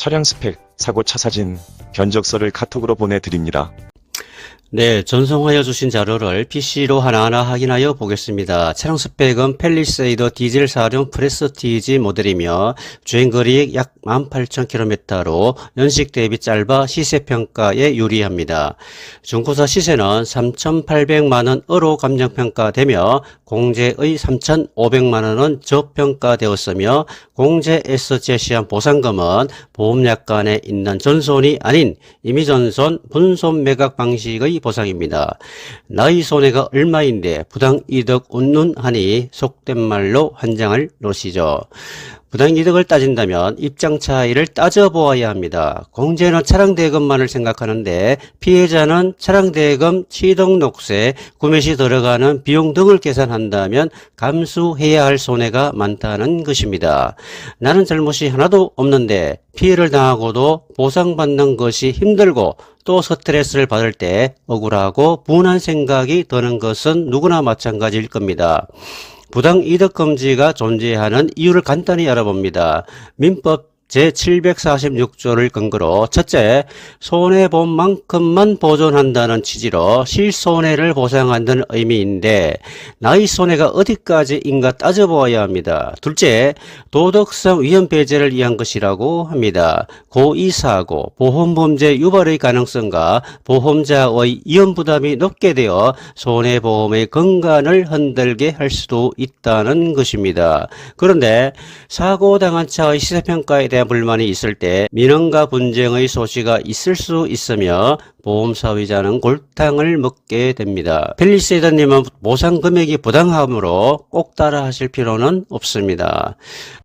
차량 스펙, 사고 차 사진, 견적서를 카톡으로 보내드립니다. 네, 전송하여 주신 자료를 PC로 하나하나 확인하여 보겠습니다. 차량 스펙은 팰리세이더 디젤 4륜 프레스티지 모델이며 주행거리 약 18,000km로 연식 대비 짧아 시세평가에 유리합니다. 중고차 시세는 3,800만원으로 감정평가되며 공제의 3,500만원은 저평가되었으며 공제에서 제시한 보상금은 보험약관에 있는 전손이 아닌 임의전손, 분손 매각 방식의 보상입니다. 나의 손해가 얼마인데 부당이득 웃는 하니 속된 말로 환장을 놓으시죠. 부당이득을 따진다면 입장 차이를 따져보아야 합니다. 공제는 차량 대금만을 생각하는데 피해자는 차량 대금, 취등록세, 구매 시 들어가는 비용 등을 계산한다면 감수해야 할 손해가 많다는 것입니다. 나는 잘못이 하나도 없는데 피해를 당하고도 보상받는 것이 힘들고 또 스트레스를 받을 때 억울하고 분한 생각이 드는 것은 누구나 마찬가지일 겁니다. 부당이득금지가 존재하는 이유를 간단히 알아봅니다. 민법 제746조를 근거로 첫째, 손해본 만큼만 보존한다는 취지로 실손해를 보상한다는 의미인데 나의 손해가 어디까지인가 따져보아야 합니다. 둘째, 도덕성 위험 배제를 위한 것이라고 합니다. 고의사고, 보험범죄 유발의 가능성과 보험자의 위험 부담이 높게 되어 손해보험의 건강을 흔들게 할 수도 있다는 것입니다. 그런데 사고당한 차의 시세평가에 대한 불만이 있을 때 민원과 분쟁의 소지가 있을 수 있으며 보험사위자는 골탕을 먹게 됩니다. 팰리세이더님은 보상 금액이 부당하므로 꼭 따라 하실 필요는 없습니다.